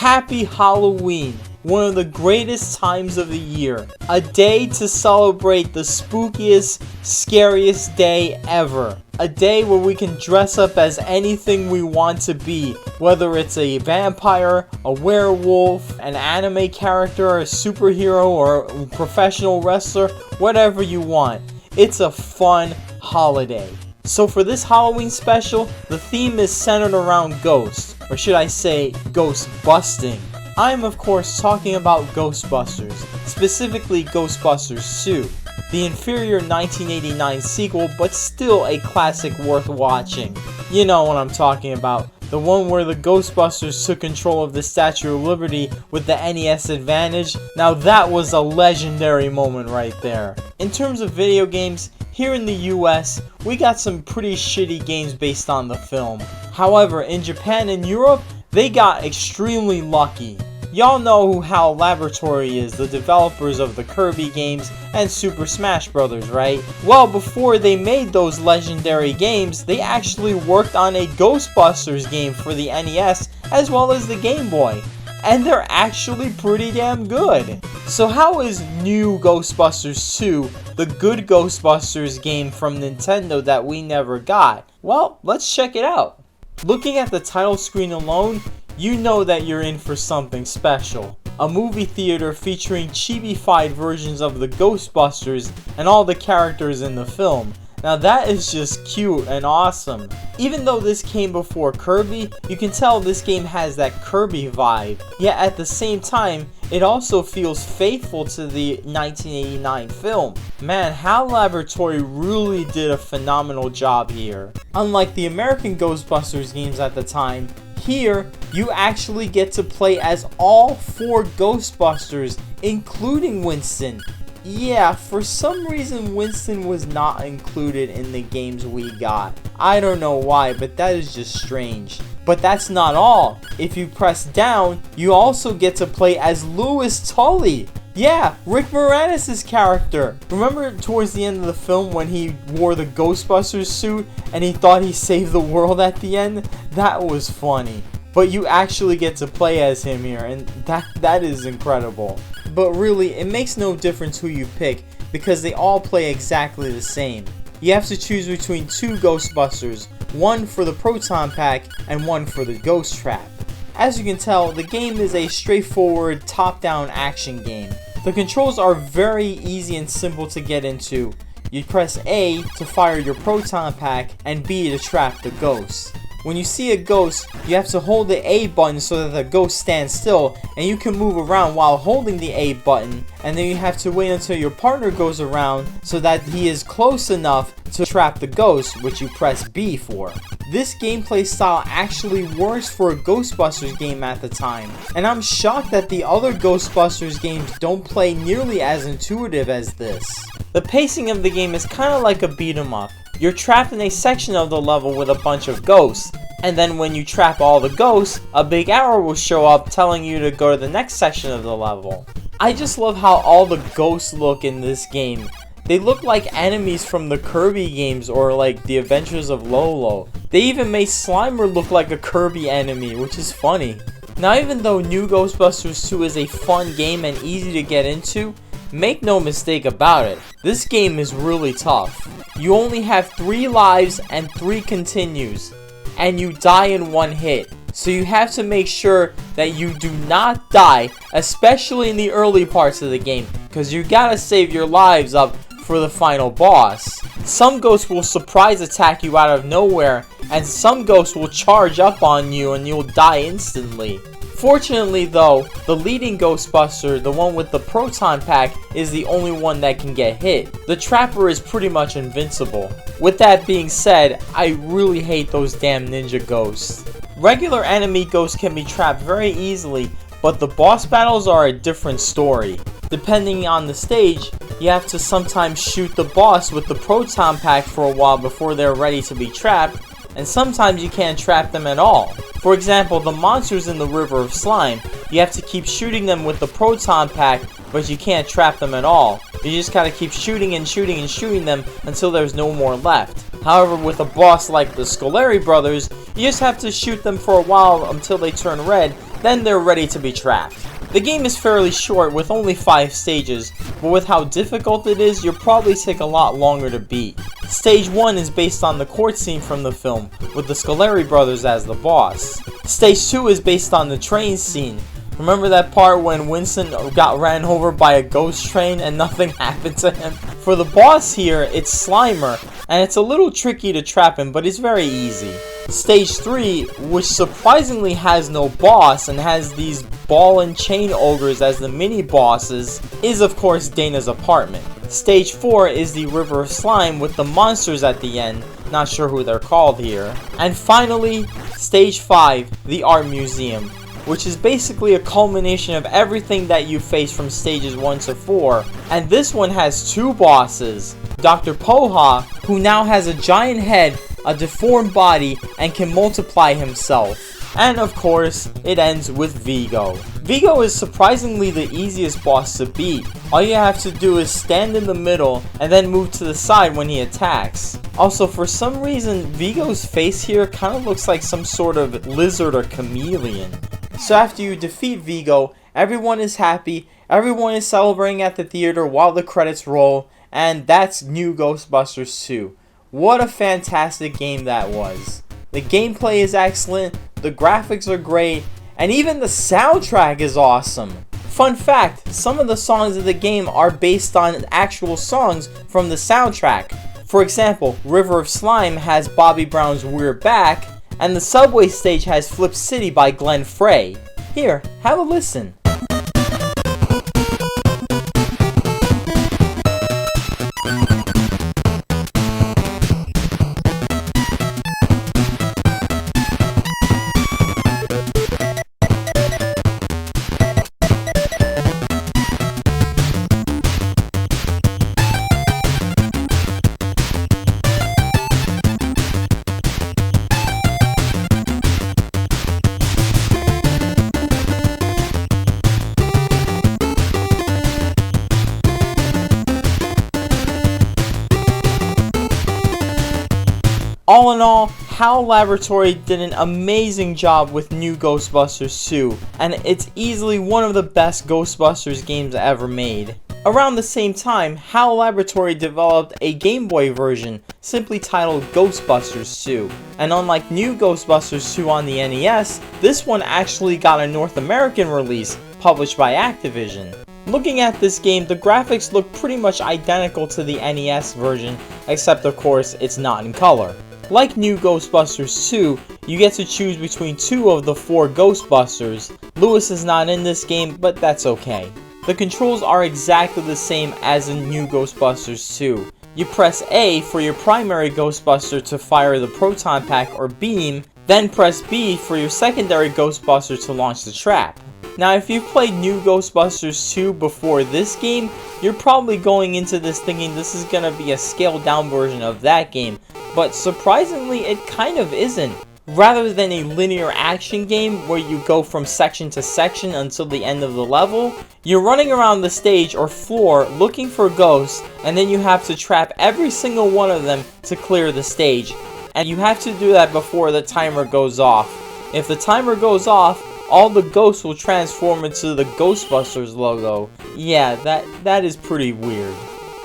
Happy Halloween, one of the greatest times of the year. A day to celebrate the spookiest, scariest day ever. A day where we can dress up as anything we want to be, whether it's a vampire, a werewolf, an anime character, a superhero, or a professional wrestler, whatever you want. It's a fun holiday. So for this Halloween special, the theme is centered around ghosts, or should I say, ghost busting. I am of course talking about Ghostbusters, specifically Ghostbusters 2, the inferior 1989 sequel, but still a classic worth watching. You know what I'm talking about, the one where the Ghostbusters took control of the Statue of Liberty with the NES advantage. Now that was a legendary moment right there. In terms of video games, here in the US, we got some pretty shitty games based on the film. However, in Japan and Europe, they got extremely lucky. Y'all know who HAL Laboratory is, the developers of the Kirby games and Super Smash Bros., right? Well, before they made those legendary games, they actually worked on a Ghostbusters game for the NES as well as the Game Boy. And they're actually pretty damn good. So how is new Ghostbusters 2 the good Ghostbusters game from Nintendo that we never got? Well, let's check it out. Looking at the title screen alone, you know that you're in for something special. A movie theater featuring chibi-fied versions of the Ghostbusters and all the characters in the film. Now that is just cute and awesome. Even though this came before Kirby, you can tell this game has that Kirby vibe. Yet at the same time, it also feels faithful to the 1989 film. Man, HAL Laboratory really did a phenomenal job here. Unlike the American Ghostbusters games at the time, here, you actually get to play as all 4 Ghostbusters, including Winston. Yeah, for some reason Winston was not included in the games we got. I don't know why, but that is just strange. But that's not all. If you press down, you also get to play as Louis Tully. Yeah, Rick Moranis' character. Remember towards the end of the film when he wore the Ghostbusters suit and he thought he saved the world at the end? That was funny. But you actually get to play as him here, and that is incredible. But really, it makes no difference who you pick because they all play exactly the same. You have to choose between 2 Ghostbusters, one for the Proton Pack and one for the Ghost Trap. As you can tell, the game is a straightforward top-down action game. The controls are very easy and simple to get into. You press A to fire your Proton Pack and B to trap the ghost. When you see a ghost, you have to hold the A button so that the ghost stands still, and you can move around while holding the A button, and then you have to wait until your partner goes around so that he is close enough to trap the ghost, which you press B for. This gameplay style actually works for a Ghostbusters game at the time, and I'm shocked that the other Ghostbusters games don't play nearly as intuitive as this. The pacing of the game is kind of like a beat 'em up. You're trapped in a section of the level with a bunch of ghosts, and then when you trap all the ghosts, a big arrow will show up telling you to go to the next section of the level. I just love how all the ghosts look in this game. They look like enemies from the Kirby games or like the Adventures of Lolo. They even made Slimer look like a Kirby enemy, which is funny. Now even though New Ghostbusters 2 is a fun game and easy to get into, make no mistake about it, this game is really tough. You only have 3 lives and 3 continues, and you die in 1 hit. So you have to make sure that you do not die, especially in the early parts of the game, because you gotta save your lives up for the final boss. Some ghosts will surprise attack you out of nowhere, and some ghosts will charge up on you and you'll die instantly. Fortunately though, the leading Ghostbuster, the one with the Proton Pack, is the only one that can get hit. The Trapper is pretty much invincible. With that being said, I really hate those damn ninja ghosts. Regular enemy ghosts can be trapped very easily, but the boss battles are a different story. Depending on the stage, you have to sometimes shoot the boss with the Proton Pack for a while before they're ready to be trapped, and sometimes you can't trap them at all. For example, the monsters in the River of Slime, you have to keep shooting them with the Proton Pack, but you can't trap them at all. You just gotta keep shooting and shooting and shooting them until there's no more left. However, with a boss like the Scoleri brothers, You just have to shoot them for a while until they turn red, then they're ready to be trapped. The game is fairly short with only 5 stages, but with how difficult it is, you'll probably take a lot longer to beat. Stage 1 is based on the court scene from the film, with the Scoleri brothers as the boss. Stage 2 is based on the train scene. Remember that part when Winston got ran over by a ghost train and nothing happened to him? For the boss here, it's Slimer, and it's a little tricky to trap him, but it's very easy. Stage 3, which surprisingly has no boss and has these ball and chain ogres as the mini bosses, is of course Dana's apartment. Stage 4 is the River of Slime with the monsters at the end, not sure who they're called here. And finally, Stage 5, the Art Museum, which is basically a culmination of everything that you face from stages 1 to 4. And this one has 2 bosses, Dr. Poha, who now has a giant head, a deformed body, and can multiply himself. And of course, it ends with Vigo. Vigo is surprisingly the easiest boss to beat. All you have to do is stand in the middle and then move to the side when he attacks. Also, for some reason, Vigo's face here kind of looks like some sort of lizard or chameleon. So after you defeat Vigo, everyone is happy, everyone is celebrating at the theater while the credits roll, and that's new Ghostbusters 2. What a fantastic game that was. The gameplay is excellent, the graphics are great, and even the soundtrack is awesome. Fun fact, some of the songs of the game are based on actual songs from the soundtrack. For example, River of Slime has Bobby Brown's We're Back, and the subway stage has Flip City by Glenn Frey. Here, have a listen. All in all, HAL Laboratory did an amazing job with new Ghostbusters 2, and it's easily one of the best Ghostbusters games ever made. Around the same time, HAL Laboratory developed a Game Boy version simply titled Ghostbusters 2, and unlike new Ghostbusters 2 on the NES, this one actually got a North American release published by Activision. Looking at this game, the graphics look pretty much identical to the NES version, except of course it's not in color. Like new Ghostbusters 2, you get to choose between 2 of the 4 Ghostbusters. Lewis is not in this game, but that's okay. The controls are exactly the same as in new Ghostbusters 2. You press A for your primary Ghostbuster to fire the proton pack or beam, then press B for your secondary Ghostbuster to launch the trap. Now if you've played new Ghostbusters 2 before this game, you're probably going into this thinking this is going to be a scaled down version of that game, but surprisingly it kind of isn't. Rather than a linear action game where you go from section to section until the end of the level, you're running around the stage or floor looking for ghosts, and then you have to trap every single one of them to clear the stage. And you have to do that before the timer goes off. If the timer goes off, all the ghosts will transform into the Ghostbusters logo. Yeah, that is pretty weird.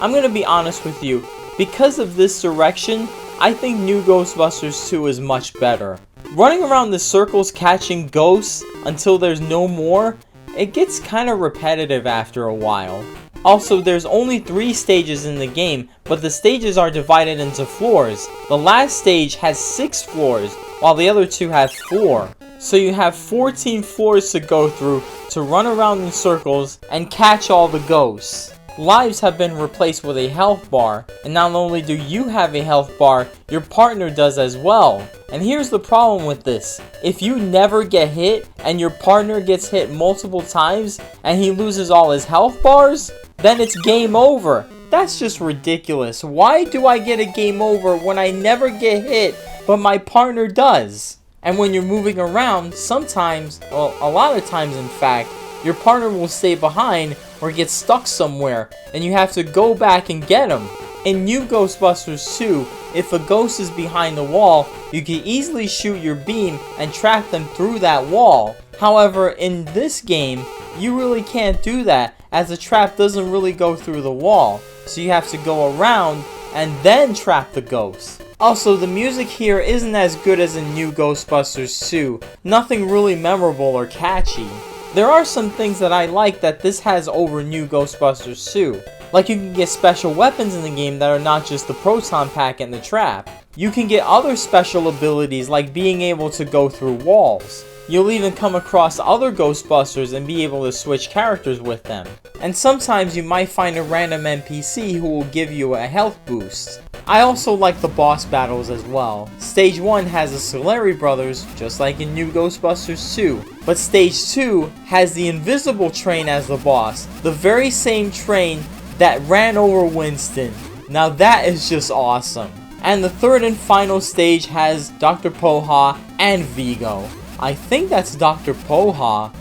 I'm gonna be honest with you, because of this direction, I think new Ghostbusters 2 is much better. Running around the circles catching ghosts until there's no more, it gets kinda repetitive after a while. Also, there's only 3 stages in the game, but the stages are divided into floors. The last stage has 6 floors, while the other 2 have 4. So you have 14 floors to go through to run around in circles and catch all the ghosts. Lives have been replaced with a health bar, and not only do you have a health bar, your partner does as well. And here's the problem with this. If you never get hit, and your partner gets hit multiple times, and he loses all his health bars, then it's game over. That's just ridiculous. Why do I get a game over when I never get hit, but my partner does? And when you're moving around, sometimes, well, a lot of times in fact, your partner will stay behind or get stuck somewhere, and you have to go back and get him. In New Ghostbusters 2, if a ghost is behind the wall, you can easily shoot your beam and trap them through that wall. However, in this game, you really can't do that, as the trap doesn't really go through the wall. So you have to go around and then trap the ghost. Also, the music here isn't as good as in New Ghostbusters 2. Nothing really memorable or catchy. There are some things that I like that this has over New Ghostbusters 2. Like, you can get special weapons in the game that are not just the proton pack and the trap. You can get other special abilities like being able to go through walls. You'll even come across other Ghostbusters and be able to switch characters with them. And sometimes you might find a random NPC who will give you a health boost. I also like the boss battles as well. Stage 1 has the Solari brothers, just like in New Ghostbusters 2. But Stage 2 has the invisible train as the boss. The very same train that ran over Winston. Now that is just awesome. And the third and final stage has Dr. Poha and Vigo. I think that's Dr. Poha.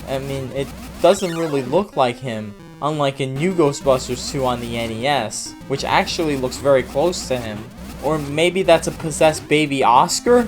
I mean, it doesn't really look like him, unlike in New Ghostbusters 2 on the NES, which actually looks very close to him. Or maybe that's a possessed baby Oscar?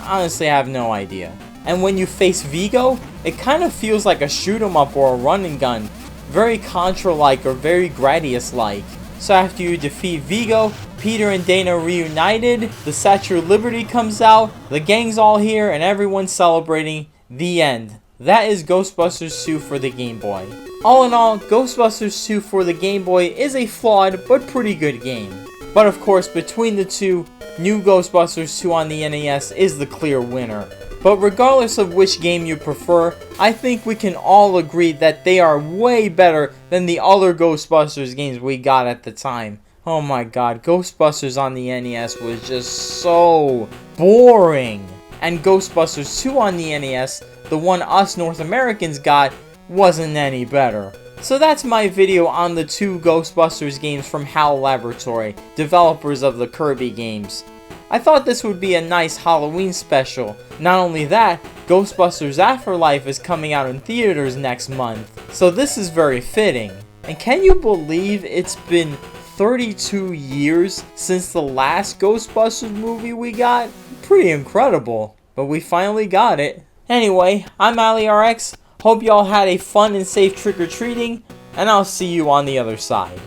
Honestly, I have no idea. And when you face Vigo, it kind of feels like a shoot 'em up or a run and gun. Very Contra-like or very Gradius-like. So after you defeat Vigo, Peter and Dana are reunited, the Statue of Liberty comes out, the gang's all here, and everyone's celebrating. The end. That is Ghostbusters 2 for the Game Boy. All in all, Ghostbusters 2 for the Game Boy is a flawed but pretty good game. But of course, between the two, New Ghostbusters 2 on the NES is the clear winner. But regardless of which game you prefer, I think we can all agree that they are way better than the other Ghostbusters games we got at the time. Oh my god, Ghostbusters on the NES was just so boring. And Ghostbusters 2 on the NES, the one us North Americans got, wasn't any better. So that's my video on the two Ghostbusters games from HAL Laboratory, developers of the Kirby games. I thought this would be a nice Halloween special. Not only that, Ghostbusters Afterlife is coming out in theaters next month, so this is very fitting. And can you believe it's been 32 years since the last Ghostbusters movie we got? Pretty incredible, but we finally got it. Anyway, I'm Allie-RX, hope y'all had a fun and safe trick-or-treating, and I'll see you on the other side.